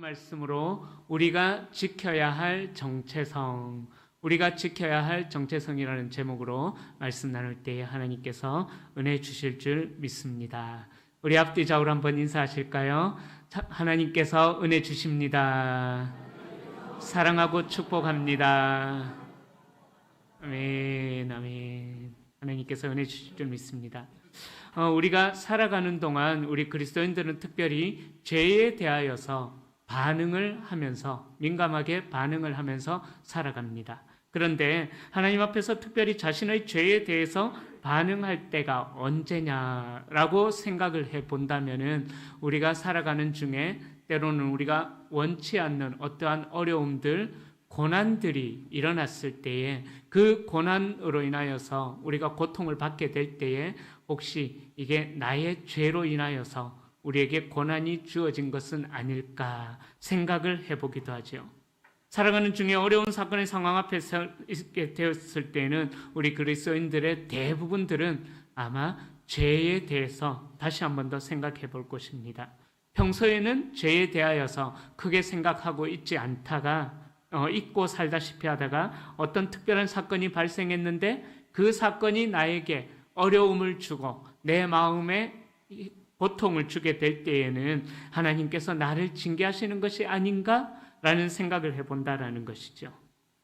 말씀으로 우리가 지켜야 할 정체성, 우리가 지켜야 할 정체성이라는 제목으로 말씀 나눌 때에 하나님께서 은혜 주실 줄 믿습니다. 우리 앞뒤 좌우로 한번 인사하실까요? 하나님께서 은혜 주십니다. 사랑하고 축복합니다. 아멘, 아멘. 하나님께서 은혜 주실 줄 믿습니다. 우리가 살아가는 동안 우리 그리스도인들은 특별히 죄에 대하여서 반응을 하면서, 민감하게 반응을 하면서 살아갑니다. 그런데 하나님 앞에서 특별히 자신의 죄에 대해서 반응할 때가 언제냐라고 생각을 해 본다면은 우리가 살아가는 중에 때로는 우리가 원치 않는 어떠한 어려움들, 고난들이 일어났을 때에 그 고난으로 인하여서 우리가 고통을 받게 될 때에 혹시 이게 나의 죄로 인하여서 우리에게 고난이 주어진 것은 아닐까 생각을 해보기도 하죠. 살아가는 중에 어려운 사건의 상황 앞에 서 있게 되었을 때는 우리 그리스도인들의 대부분들은 아마 죄에 대해서 다시 한 번 더 생각해 볼 것입니다. 평소에는 죄에 대하여서 크게 생각하고 있지 않다가 잊고 살다시피 하다가 어떤 특별한 사건이 발생했는데 그 사건이 나에게 어려움을 주고 내 마음에 고통을 주게 될 때에는 하나님께서 나를 징계하시는 것이 아닌가라는 생각을 해본다라는 것이죠.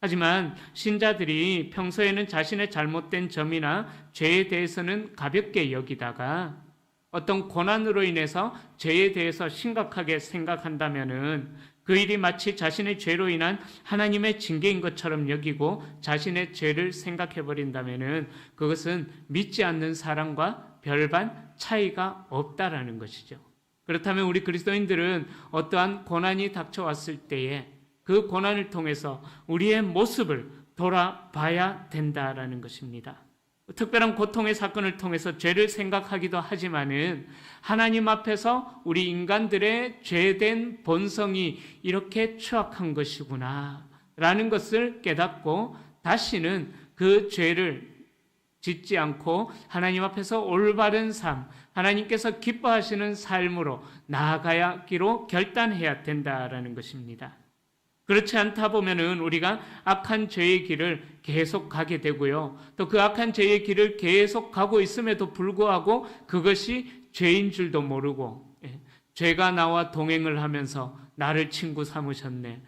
하지만 신자들이 평소에는 자신의 잘못된 점이나 죄에 대해서는 가볍게 여기다가 어떤 고난으로 인해서 죄에 대해서 심각하게 생각한다면은 그 일이 마치 자신의 죄로 인한 하나님의 징계인 것처럼 여기고 자신의 죄를 생각해 버린다면은 그것은 믿지 않는 사람과 별반 차이가 없다라는 것이죠. 그렇다면 우리 그리스도인들은 어떠한 고난이 닥쳐왔을 때에 그 고난을 통해서 우리의 모습을 돌아봐야 된다라는 것입니다. 특별한 고통의 사건을 통해서 죄를 생각하기도 하지만은 하나님 앞에서 우리 인간들의 죄된 본성이 이렇게 추악한 것이구나 라는 것을 깨닫고 다시는 그 죄를 짓지 않고 하나님 앞에서 올바른 삶, 하나님께서 기뻐하시는 삶으로 나아가기로 결단해야 된다라는 것입니다. 그렇지 않다 보면은 우리가 악한 죄의 길을 계속 가게 되고요. 또 그 악한 죄의 길을 계속 가고 있음에도 불구하고 그것이 죄인 줄도 모르고, 죄가 나와 동행을 하면서 나를 친구 삼으셨네.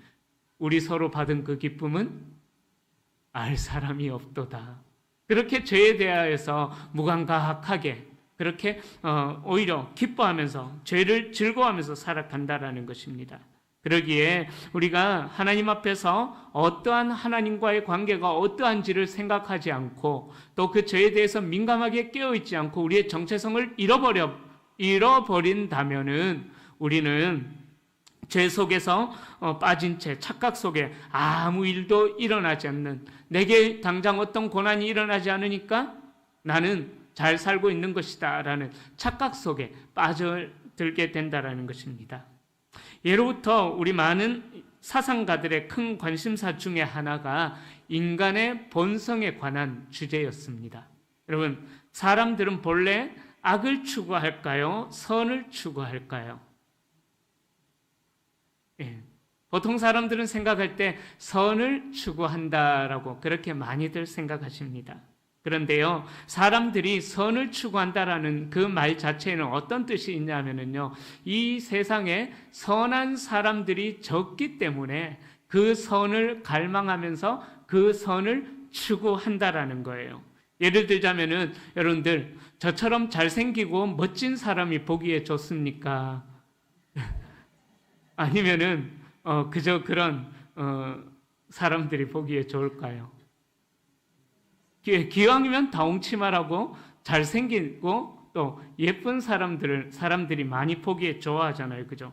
우리 서로 받은 그 기쁨은 알 사람이 없도다. 그렇게 죄에 대하여서 무감각하게 그렇게 오히려 기뻐하면서 죄를 즐거워하면서 살아간다라는 것입니다. 그러기에 우리가 하나님 앞에서 어떠한 하나님과의 관계가 어떠한지를 생각하지 않고 또 그 죄에 대해서 민감하게 깨어있지 않고 우리의 정체성을 잃어버린다면은 우리는 죄 속에서 빠진 채 착각 속에 아무 일도 일어나지 않는, 내게 당장 어떤 고난이 일어나지 않으니까 나는 잘 살고 있는 것이다 라는 착각 속에 빠져들게 된다라는 것입니다. 예로부터 우리 많은 사상가들의 큰 관심사 중에 하나가 인간의 본성에 관한 주제였습니다. 여러분, 사람들은 본래 악을 추구할까요? 선을 추구할까요? 보통 사람들은 생각할 때 선을 추구한다라고 그렇게 많이들 생각하십니다. 그런데요, 사람들이 선을 추구한다라는 그 말 자체에는 어떤 뜻이 있냐면요, 이 세상에 선한 사람들이 적기 때문에 그 선을 갈망하면서 그 선을 추구한다라는 거예요. 예를 들자면은 여러분들, 저처럼 잘생기고 멋진 사람이 보기에 좋습니까? 아니면은 그저 그런 사람들이 보기에 좋을까요? 기왕이면 다홍치마라고 잘생기고 또 예쁜 사람들이 많이 보기에 좋아하잖아요. 그죠?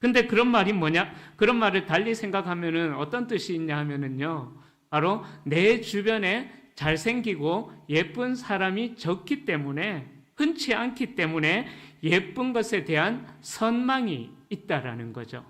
근데 그런 말이 뭐냐? 그런 말을 달리 생각하면은 어떤 뜻이 있냐 하면은요, 바로 내 주변에 잘생기고 예쁜 사람이 적기 때문에, 흔치 않기 때문에 예쁜 것에 대한 선망이 있다라는 거죠.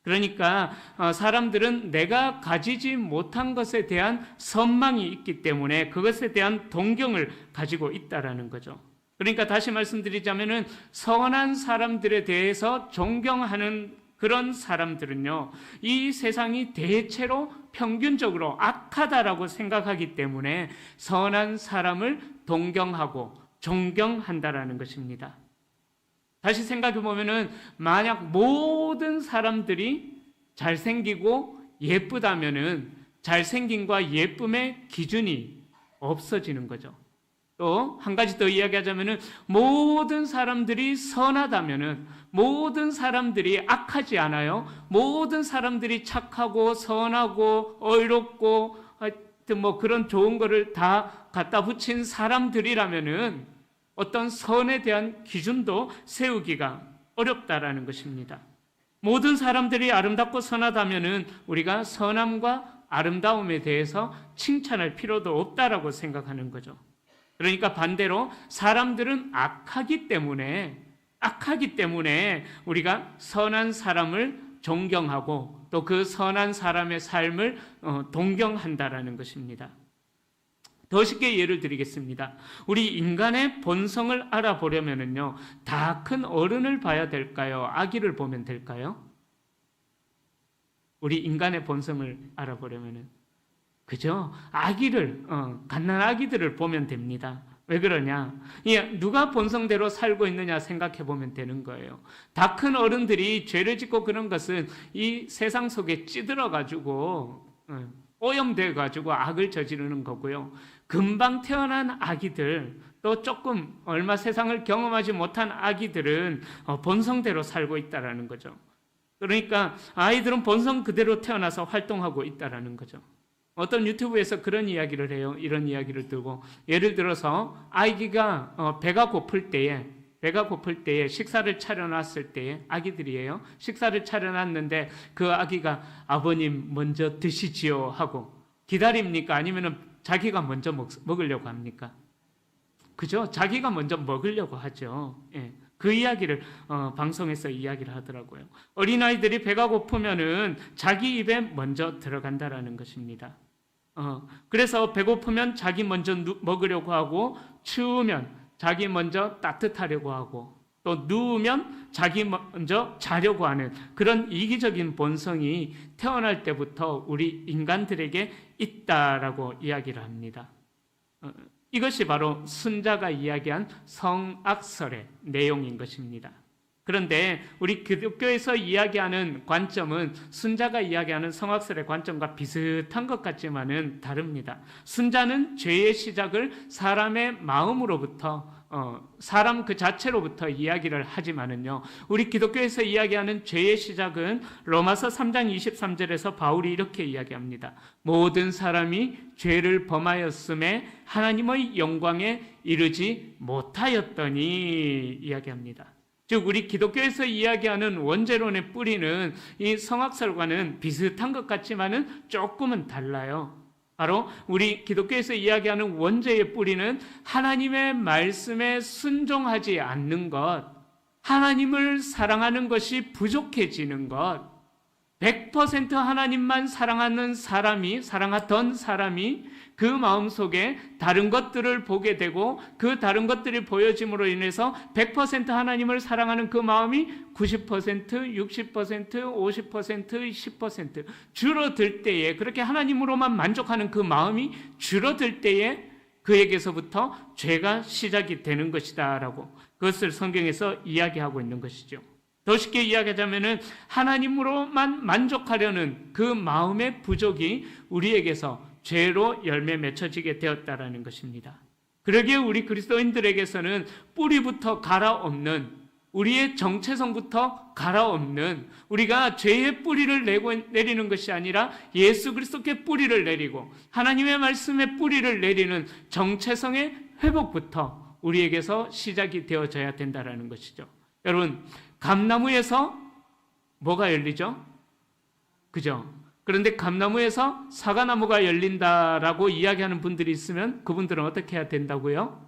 그러니까 사람들은 내가 가지지 못한 것에 대한 선망이 있기 때문에 그것에 대한 동경을 가지고 있다라는 거죠. 그러니까 다시 말씀드리자면은 선한 사람들에 대해서 존경하는 그런 사람들은요, 이 세상이 대체로 평균적으로 악하다라고 생각하기 때문에 선한 사람을 동경하고 존경한다라는 것입니다. 다시 생각해 보면은 만약 모든 사람들이 잘생기고 예쁘다면은 잘생김과 예쁨의 기준이 없어지는 거죠. 또 한 가지 더 이야기하자면은 모든 사람들이 선하다면은 모든 사람들이 악하지 않아요. 모든 사람들이 착하고 선하고 의롭고 하여튼 뭐 그런 좋은 거를 다 갖다 붙인 사람들이라면은 어떤 선에 대한 기준도 세우기가 어렵다라는 것입니다. 모든 사람들이 아름답고 선하다면은 우리가 선함과 아름다움에 대해서 칭찬할 필요도 없다라고 생각하는 거죠. 그러니까 반대로 사람들은 악하기 때문에 우리가 선한 사람을 존경하고 또 그 선한 사람의 삶을 동경한다라는 것입니다. 더 쉽게 예를 드리겠습니다. 우리 인간의 본성을 알아보려면요, 다 큰 어른을 봐야 될까요? 아기를 보면 될까요? 우리 인간의 본성을 알아보려면은, 그죠? 아기를, 갓난 아기들을 보면 됩니다. 왜 그러냐? 누가 본성대로 살고 있느냐 생각해 보면 되는 거예요. 다 큰 어른들이 죄를 짓고 그런 것은 이 세상 속에 찌들어가지고, 오염돼가지고 악을 저지르는 거고요. 금방 태어난 아기들, 또 조금 얼마 세상을 경험하지 못한 아기들은 본성대로 살고 있다라는 거죠. 그러니까 아이들은 본성 그대로 태어나서 활동하고 있다라는 거죠. 어떤 유튜브에서 그런 이야기를 해요. 이런 이야기를 들고, 예를 들어서 아기가 배가 고플 때에 식사를 차려놨을 때에, 아기들이에요. 식사를 차려놨는데 그 아기가 아버님 먼저 드시지요 하고 기다립니까? 아니면 자기가 먼저 먹으려고 합니까? 그죠? 자기가 먼저 먹으려고 하죠. 예. 그 이야기를 방송에서 이야기를 하더라고요. 어린아이들이 배가 고프면은 자기 입에 먼저 들어간다라는 것입니다. 그래서 배고프면 자기 먼저 먹으려고 하고, 추우면 자기 먼저 따뜻하려고 하고, 또 누우면 자기 먼저 자려고 하는 그런 이기적인 본성이 태어날 때부터 우리 인간들에게 있다라고 이야기를 합니다. 이것이 바로 순자가 이야기한 성악설의 내용인 것입니다. 그런데 우리 기독교에서 이야기하는 관점은 순자가 이야기하는 성악설의 관점과 비슷한 것 같지만은 다릅니다. 순자는 죄의 시작을 사람의 마음으로부터, 사람 그 자체로부터 이야기를 하지만은요, 우리 기독교에서 이야기하는 죄의 시작은 로마서 3장 23절에서 바울이 이렇게 이야기합니다. 모든 사람이 죄를 범하였음에 하나님의 영광에 이르지 못하였더니 이야기합니다. 즉 우리 기독교에서 이야기하는 원죄론의 뿌리는 이 성악설과는 비슷한 것 같지만은 조금은 달라요. 바로 우리 기독교에서 이야기하는 원죄의 뿌리는 하나님의 말씀에 순종하지 않는 것, 하나님을 사랑하는 것이 부족해지는 것, 100% 하나님만 사랑하던 사람이 그 마음속에 다른 것들을 보게 되고 그 다른 것들이 보여짐으로 인해서 100% 하나님을 사랑하는 그 마음이 90%, 60%, 50%, 10% 줄어들 때에, 그렇게 하나님으로만 만족하는 그 마음이 줄어들 때에 그에게서부터 죄가 시작이 되는 것이다 라고 그것을 성경에서 이야기하고 있는 것이죠. 더 쉽게 이야기하자면 하나님으로만 만족하려는 그 마음의 부족이 우리에게서 죄로 열매 맺혀지게 되었다라는 것입니다. 그러기에 우리 그리스도인들에게서는 뿌리부터 갈아엎는, 우리의 정체성부터 갈아엎는, 우리가 죄의 뿌리를 내리는 것이 아니라 예수 그리스도께 뿌리를 내리고 하나님의 말씀에 뿌리를 내리는 정체성의 회복부터 우리에게서 시작이 되어져야 된다라는 것이죠. 여러분, 감나무에서 뭐가 열리죠? 그죠? 그런데 감나무에서 사과나무가 열린다라고 이야기하는 분들이 있으면 그분들은 어떻게 해야 된다고요?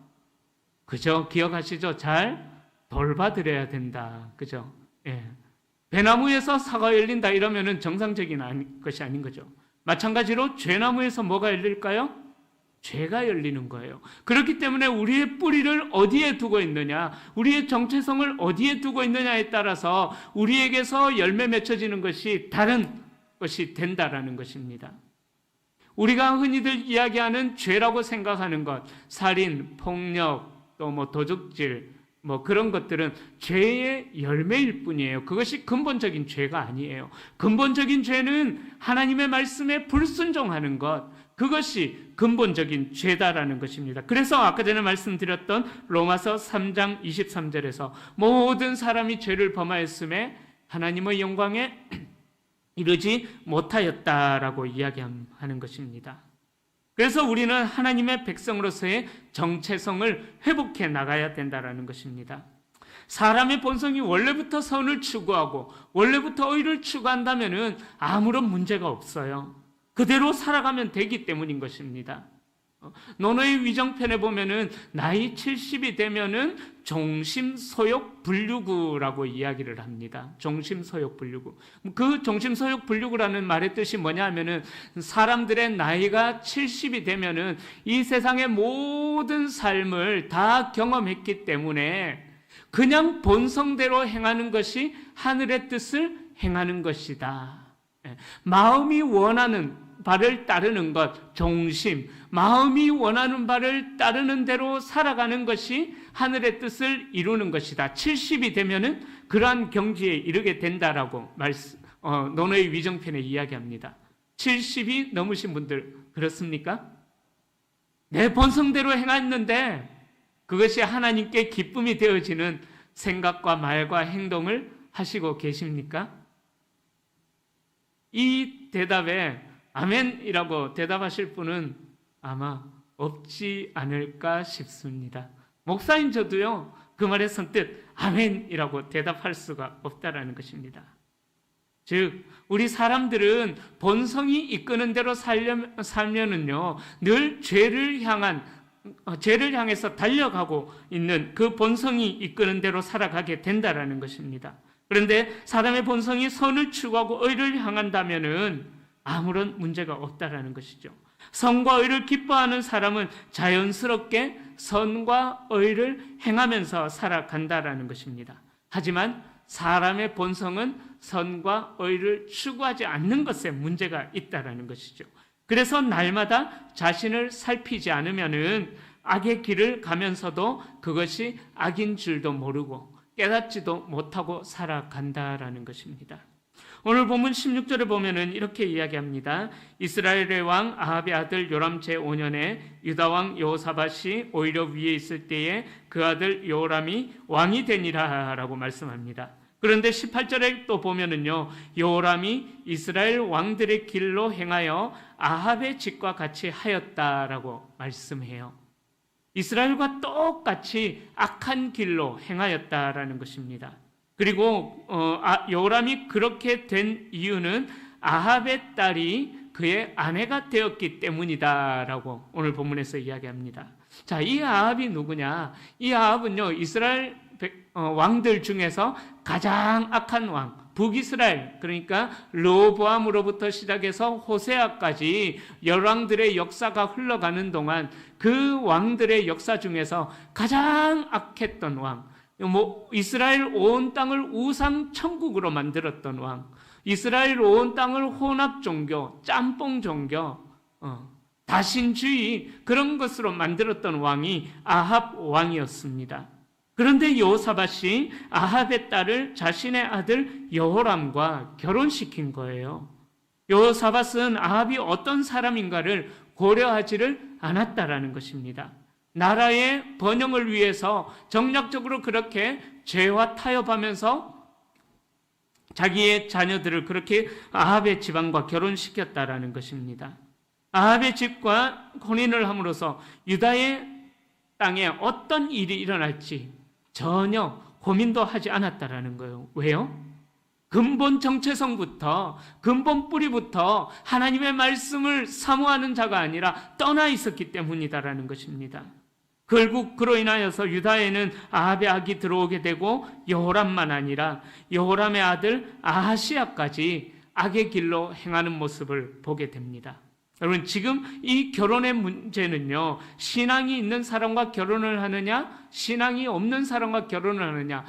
그죠? 기억하시죠? 잘 돌봐드려야 된다. 그죠? 예. 배나무에서 사과가 열린다 이러면은 정상적인 것이 아닌 거죠. 마찬가지로 죄나무에서 뭐가 열릴까요? 죄가 열리는 거예요. 그렇기 때문에 우리의 뿌리를 어디에 두고 있느냐, 우리의 정체성을 어디에 두고 있느냐에 따라서 우리에게서 열매 맺혀지는 것이 다른 것이 된다라는 것입니다. 우리가 흔히들 이야기하는 죄라고 생각하는 것, 살인, 폭력, 또 도둑질, 그런 것들은 죄의 열매일 뿐이에요. 그것이 근본적인 죄가 아니에요. 근본적인 죄는 하나님의 말씀에 불순종하는 것, 그것이 근본적인 죄다라는 것입니다. 그래서 아까 전에 말씀드렸던 로마서 3장 23절에서 모든 사람이 죄를 범하였음에 하나님의 영광에 이르지 못하였다라고 이야기하는 것입니다. 그래서 우리는 하나님의 백성으로서의 정체성을 회복해 나가야 된다는 것입니다. 사람의 본성이 원래부터 선을 추구하고 원래부터 의를 추구한다면 아무런 문제가 없어요. 그대로 살아가면 되기 때문인 것입니다. 노노의 위정편에 보면은 나이 70이 되면은 종심소욕 분류구라고 이야기를 합니다. 종심소욕 분류구. 그 종심소욕 분류구라는 말의 뜻이 뭐냐 하면은 사람들의 나이가 70이 되면은 이 세상의 모든 삶을 다 경험했기 때문에 그냥 본성대로 행하는 것이 하늘의 뜻을 행하는 것이다. 마음이 원하는 바를 따르는 것, 종심, 마음이 원하는 바를 따르는 대로 살아가는 것이 하늘의 뜻을 이루는 것이다. 70이 되면은 그러한 경지에 이르게 된다라고 노노의 위정편에 이야기합니다. 70이 넘으신 분들 그렇습니까? 내 본성대로 행했는데 그것이 하나님께 기쁨이 되어지는 생각과 말과 행동을 하시고 계십니까? 이 대답에 아멘이라고 대답하실 분은 아마 없지 않을까 싶습니다. 목사인 저도요, 그 말에 선뜻 아멘이라고 대답할 수가 없다라는 것입니다. 즉, 우리 사람들은 본성이 이끄는 대로 살면은요, 늘 죄를 향해서 달려가고 있는 그 본성이 이끄는 대로 살아가게 된다라는 것입니다. 그런데 사람의 본성이 선을 추구하고 의를 향한다면은 아무런 문제가 없다라는 것이죠. 선과 의를 기뻐하는 사람은 자연스럽게 선과 의를 행하면서 살아간다라는 것입니다. 하지만 사람의 본성은 선과 의를 추구하지 않는 것에 문제가 있다라는 것이죠. 그래서 날마다 자신을 살피지 않으면은 악의 길을 가면서도 그것이 악인 줄도 모르고 깨닫지도 못하고 살아간다라는 것입니다. 오늘 본문 16절에 보면은 이렇게 이야기합니다. 이스라엘의 왕 아합의 아들 요람 제5년에 유다 왕 여호사밧이 오히려 위에 있을 때에 그 아들 요람이 왕이 되니라 라고 말씀합니다. 그런데 18절에 또 보면은요, 요람이 이스라엘 왕들의 길로 행하여 아합의 짓과 같이 하였다라고 말씀해요. 이스라엘과 똑같이 악한 길로 행하였다라는 것입니다. 그리고 요람이 그렇게 된 이유는 아합의 딸이 그의 아내가 되었기 때문이다라고 오늘 본문에서 이야기합니다. 자, 이 아합이 누구냐? 이 아합은요, 이스라엘 왕들 중에서 가장 악한 왕, 북이스라엘, 그러니까 르호보암으로부터 시작해서 호세아까지 열왕들의 역사가 흘러가는 동안 그 왕들의 역사 중에서 가장 악했던 왕, 이스라엘 온 땅을 우상 천국으로 만들었던 왕, 이스라엘 온 땅을 혼합 종교, 짬뽕 종교, 다신주의 그런 것으로 만들었던 왕이 아합 왕이었습니다. 그런데 여호사밧이 아합의 딸을 자신의 아들 여호람과 결혼시킨 거예요. 여호사밧은 아합이 어떤 사람인가를 고려하지를 않았다라는 것입니다. 나라의 번영을 위해서 정략적으로 그렇게 죄와 타협하면서 자기의 자녀들을 그렇게 아합의 집안과 결혼시켰다라는 것입니다. 아합의 집과 혼인을 함으로써 유다의 땅에 어떤 일이 일어날지 전혀 고민도 하지 않았다라는 거예요. 왜요? 근본 정체성부터, 근본 뿌리부터 하나님의 말씀을 사모하는 자가 아니라 떠나 있었기 때문이다라는 것입니다. 결국 그로 인하여서 유다에는 아합의 악이 들어오게 되고 여호람만 아니라 여호람의 아들 아하시야까지 악의 길로 행하는 모습을 보게 됩니다. 여러분, 지금 이 결혼의 문제는요, 신앙이 있는 사람과 결혼을 하느냐, 신앙이 없는 사람과 결혼을 하느냐,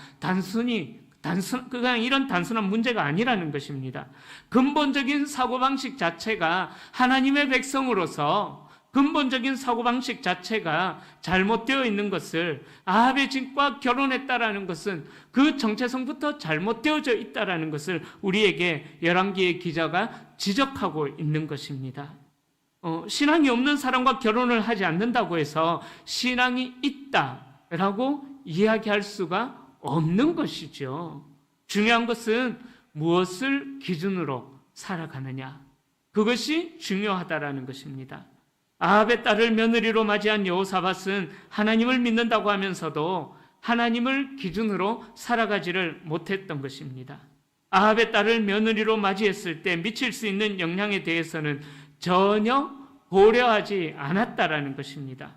그냥 이런 단순한 문제가 아니라는 것입니다. 근본적인 사고방식 자체가 하나님의 백성으로서 근본적인 사고방식 자체가 잘못되어 있는 것을, 아합의 집과 결혼했다라는 것은 그 정체성부터 잘못되어져 있다라는 것을 우리에게 열왕기의 기자가 지적하고 있는 것입니다. 신앙이 없는 사람과 결혼을 하지 않는다고 해서 신앙이 있다라고 이야기할 수가 없는 것이죠. 중요한 것은 무엇을 기준으로 살아가느냐, 그것이 중요하다라는 것입니다. 아합의 딸을 며느리로 맞이한 여호사밧은 하나님을 믿는다고 하면서도 하나님을 기준으로 살아가지를 못했던 것입니다. 아합의 딸을 며느리로 맞이했을 때 미칠 수 있는 영향에 대해서는 전혀 고려하지 않았다라는 것입니다.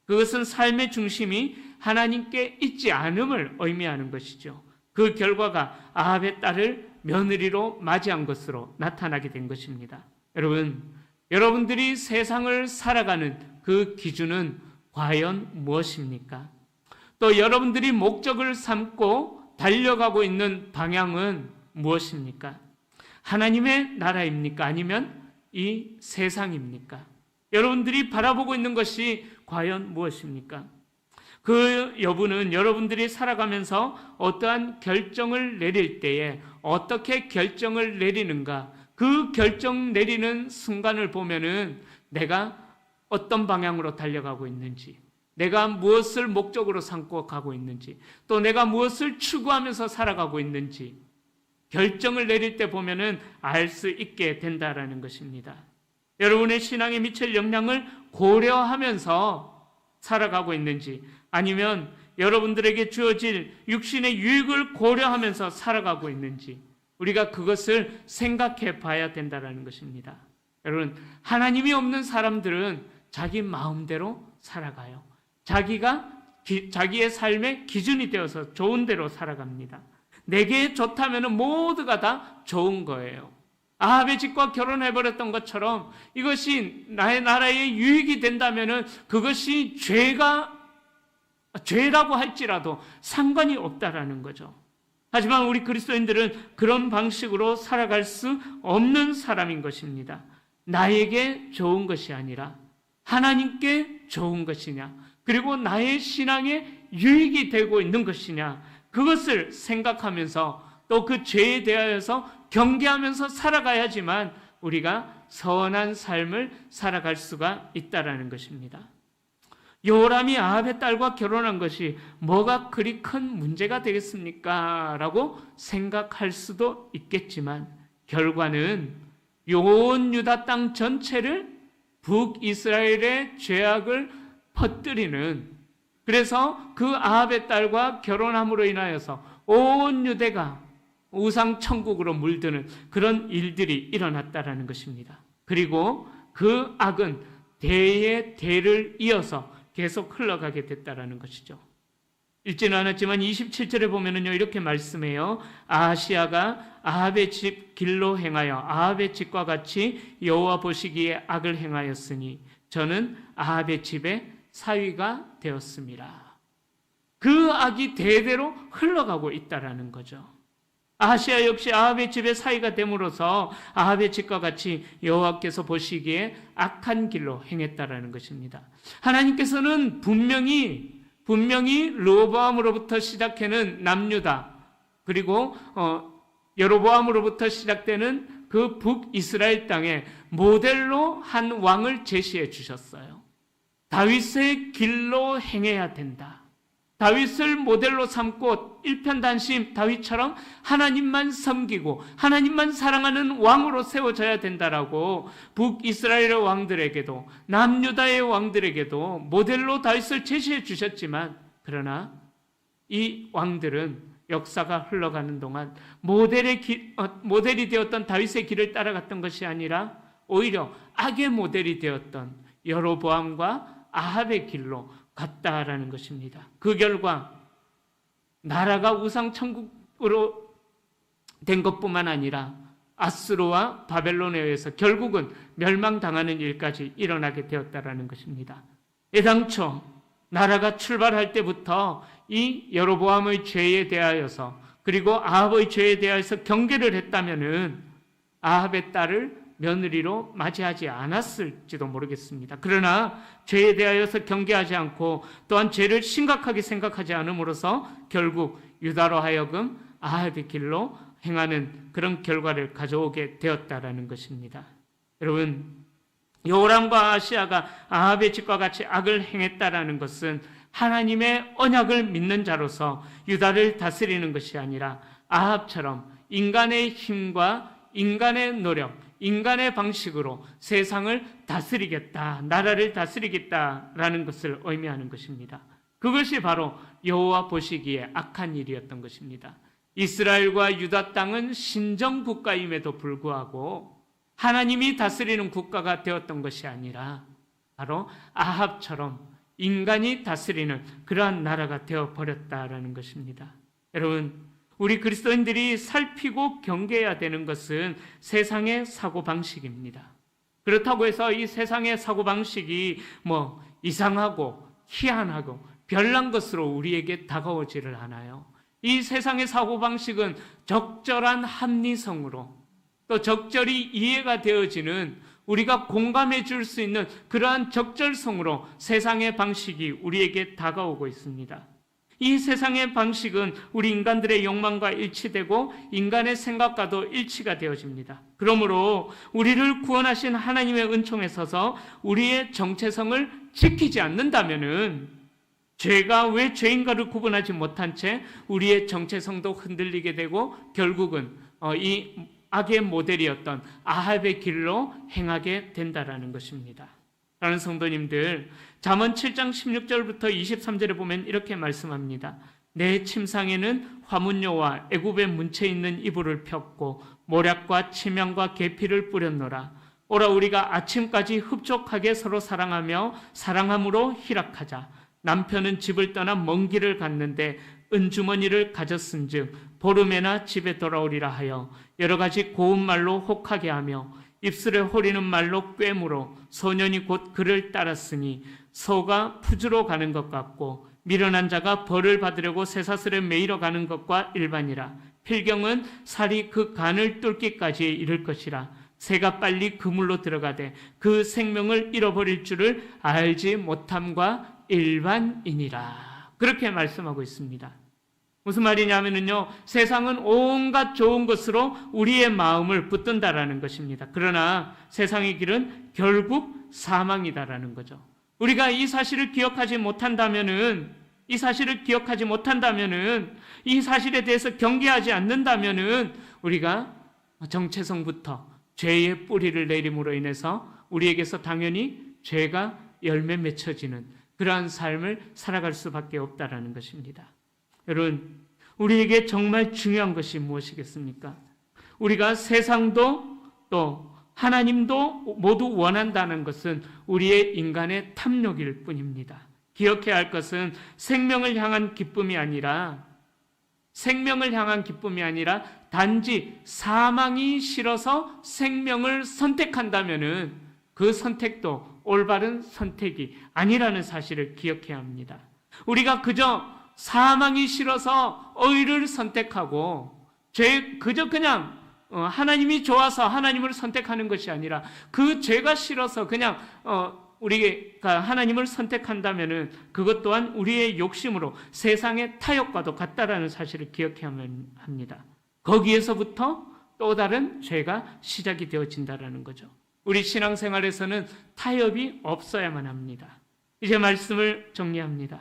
그것은 삶의 중심이 하나님께 있지 않음을 의미하는 것이죠. 그 결과가 아합의 딸을 며느리로 맞이한 것으로 나타나게 된 것입니다. 여러분들이 세상을 살아가는 그 기준은 과연 무엇입니까? 또 여러분들이 목적을 삼고 달려가고 있는 방향은 무엇입니까? 하나님의 나라입니까? 아니면 이 세상입니까? 여러분들이 바라보고 있는 것이 과연 무엇입니까? 그 여부는 여러분들이 살아가면서 어떠한 결정을 내릴 때에 어떻게 결정을 내리는가, 그 결정 내리는 순간을 보면은 내가 어떤 방향으로 달려가고 있는지, 내가 무엇을 목적으로 삼고 가고 있는지, 또 내가 무엇을 추구하면서 살아가고 있는지 결정을 내릴 때 보면은 알 수 있게 된다라는 것입니다. 여러분의 신앙에 미칠 영향을 고려하면서 살아가고 있는지, 아니면 여러분들에게 주어질 육신의 유익을 고려하면서 살아가고 있는지, 우리가 그것을 생각해 봐야 된다는 것입니다. 여러분, 하나님이 없는 사람들은 자기 마음대로 살아가요. 자기의 삶의 기준이 되어서 좋은 대로 살아갑니다. 내게 좋다면 모두가 다 좋은 거예요. 아합의 집과 결혼해버렸던 것처럼 이것이 나의 나라의 유익이 된다면 그것이 죄라고 할지라도 상관이 없다라는 거죠. 하지만 우리 그리스도인들은 그런 방식으로 살아갈 수 없는 사람인 것입니다. 나에게 좋은 것이 아니라 하나님께 좋은 것이냐, 그리고 나의 신앙에 유익이 되고 있는 것이냐, 그것을 생각하면서 또 그 죄에 대하여서 경계하면서 살아가야지만 우리가 선한 삶을 살아갈 수가 있다라는 것입니다. 요람이 아합의 딸과 결혼한 것이 뭐가 그리 큰 문제가 되겠습니까? 라고 생각할 수도 있겠지만 결과는 온 유다 땅 전체를 북이스라엘의 죄악을 퍼뜨리는, 그래서 그 아합의 딸과 결혼함으로 인하여서 온 유대가 우상 천국으로 물드는 그런 일들이 일어났다라는 것입니다. 그리고 그 악은 대의 대를 이어서 계속 흘러가게 됐다라는 것이죠. 읽지는 않았지만 27절에 보면은요, 이렇게 말씀해요. 아하시아가 아합의 집 길로 행하여 아합의 집과 같이 여호와 보시기에 악을 행하였으니 저는 아합의 집에 사위가 되었습니다. 그 악이 대대로 흘러가고 있다라는 거죠. 아하시아 역시 아합의 집에 사위가 됨으로써 아합의 집과 같이 여호와께서 보시기에 악한 길로 행했다라는 것입니다. 하나님께서는 분명히 르호보암으로부터 시작하는 남유다, 그리고 여로보암으로부터 시작되는 그 북이스라엘 땅에 모델로 한 왕을 제시해 주셨어요. 다윗의 길로 행해야 된다. 다윗을 모델로 삼고 일편단심 다윗처럼 하나님만 섬기고 하나님만 사랑하는 왕으로 세워져야 된다라고 북이스라엘의 왕들에게도 남유다의 왕들에게도 모델로 다윗을 제시해 주셨지만, 그러나 이 왕들은 역사가 흘러가는 동안 모델이 되었던 다윗의 길을 따라갔던 것이 아니라 오히려 악의 모델이 되었던 여로보암과 아합의 길로 갔다라는 것입니다. 그 결과 나라가 우상 천국으로 된 것뿐만 아니라 아수르와 바벨론에 의해서 결국은 멸망당하는 일까지 일어나게 되었다라는 것입니다. 애당초 나라가 출발할 때부터 이 여로보암의 죄에 대하여서 그리고 아합의 죄에 대하여서 경계를 했다면은 아합의 딸을 며느리로 맞이하지 않았을지도 모르겠습니다. 그러나 죄에 대하여서 경계하지 않고 또한 죄를 심각하게 생각하지 않음으로써 결국 유다로 하여금 아합의 길로 행하는 그런 결과를 가져오게 되었다라는 것입니다. 여러분, 요람과 아시아가 아합의 집과 같이 악을 행했다라는 것은 하나님의 언약을 믿는 자로서 유다를 다스리는 것이 아니라 아합처럼 인간의 힘과 인간의 노력, 인간의 방식으로 세상을 다스리겠다, 나라를 다스리겠다라는 것을 의미하는 것입니다. 그것이 바로 여호와 보시기에 악한 일이었던 것입니다. 이스라엘과 유다 땅은 신정 국가임에도 불구하고 하나님이 다스리는 국가가 되었던 것이 아니라 바로 아합처럼 인간이 다스리는 그러한 나라가 되어버렸다라는 것입니다. 여러분, 우리 그리스도인들이 살피고 경계해야 되는 것은 세상의 사고방식입니다. 그렇다고 해서 이 세상의 사고방식이 이상하고 희한하고 별난 것으로 우리에게 다가오지를 않아요. 이 세상의 사고방식은 적절한 합리성으로 또 적절히 이해가 되어지는 우리가 공감해 줄 수 있는 그러한 적절성으로 세상의 방식이 우리에게 다가오고 있습니다. 이 세상의 방식은 우리 인간들의 욕망과 일치되고 인간의 생각과도 일치가 되어집니다. 그러므로 우리를 구원하신 하나님의 은총에 서서 우리의 정체성을 지키지 않는다면은 죄가 왜 죄인가를 구분하지 못한 채 우리의 정체성도 흔들리게 되고 결국은 이 악의 모델이었던 아합의 길로 행하게 된다라는 것입니다. 라는 성도님들, 잠언 7장 16절부터 23절에 보면 이렇게 말씀합니다. 내 침상에는 화문요와 애굽의 문체 있는 이불을 폈고 모략과 치명과 계피를 뿌렸노라. 오라 우리가 아침까지 흡족하게 서로 사랑하며 사랑함으로 희락하자. 남편은 집을 떠나 먼 길을 갔는데 은주머니를 가졌은즉 보름에나 집에 돌아오리라 하여 여러 가지 고운 말로 혹하게 하며 입술에 호리는 말로 꿰물어 소년이 곧 그를 따랐으니 소가 푸주로 가는 것 같고 미련한 자가 벌을 받으려고 쇠사슬에 매이러 가는 것과 일반이라. 필경은 살이 그 간을 뚫기까지 이를 것이라. 새가 빨리 그물로 들어가되 그 생명을 잃어버릴 줄을 알지 못함과 일반이니라. 그렇게 말씀하고 있습니다. 무슨 말이냐면요, 세상은 온갖 좋은 것으로 우리의 마음을 붙든다라는 것입니다. 그러나 세상의 길은 결국 사망이다라는 거죠. 우리가 이 사실을 기억하지 못한다면은, 이 사실에 대해서 경계하지 않는다면은 우리가 정체성부터 죄의 뿌리를 내림으로 인해서 우리에게서 당연히 죄가 열매 맺혀지는 그러한 삶을 살아갈 수밖에 없다라는 것입니다. 여러분, 우리에게 정말 중요한 것이 무엇이겠습니까? 우리가 세상도 또 하나님도 모두 원한다는 것은 우리의 인간의 탐욕일 뿐입니다. 기억해야 할 것은 생명을 향한 기쁨이 아니라 단지 사망이 싫어서 생명을 선택한다면은 그 선택도 올바른 선택이 아니라는 사실을 기억해야 합니다. 우리가 그저 사망이 싫어서 의를 선택하고 그저 그냥 하나님이 좋아서 하나님을 선택하는 것이 아니라 그 죄가 싫어서 그냥 우리가 하나님을 선택한다면은 그것 또한 우리의 욕심으로 세상의 타협과도 같다라는 사실을 기억해야 합니다. 거기에서부터 또 다른 죄가 시작이 되어진다라는 거죠. 우리 신앙생활에서는 타협이 없어야만 합니다. 이제 말씀을 정리합니다.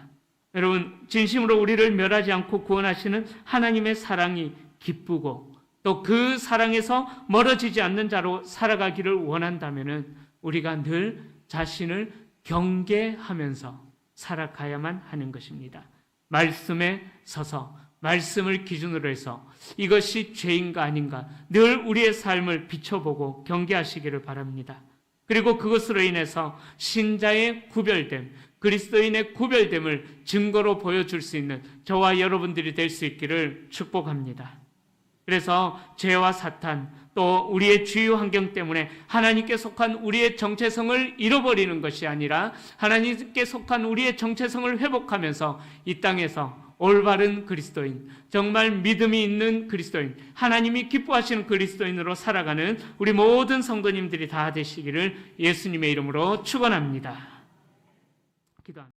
여러분, 진심으로 우리를 멸하지 않고 구원하시는 하나님의 사랑이 기쁘고 또 그 사랑에서 멀어지지 않는 자로 살아가기를 원한다면은 우리가 늘 자신을 경계하면서 살아가야만 하는 것입니다. 말씀에 서서 말씀을 기준으로 해서 이것이 죄인가 아닌가 늘 우리의 삶을 비춰보고 경계하시기를 바랍니다. 그리고 그것으로 인해서 신자의 구별됨, 그리스도인의 구별됨을 증거로 보여줄 수 있는 저와 여러분들이 될 수 있기를 축복합니다. 그래서 죄와 사탄, 또 우리의 주요 환경 때문에 하나님께 속한 우리의 정체성을 잃어버리는 것이 아니라 하나님께 속한 우리의 정체성을 회복하면서 이 땅에서 올바른 그리스도인, 정말 믿음이 있는 그리스도인, 하나님이 기뻐하시는 그리스도인으로 살아가는 우리 모든 성도님들이 다 되시기를 예수님의 이름으로 축원합니다. 기도합니다.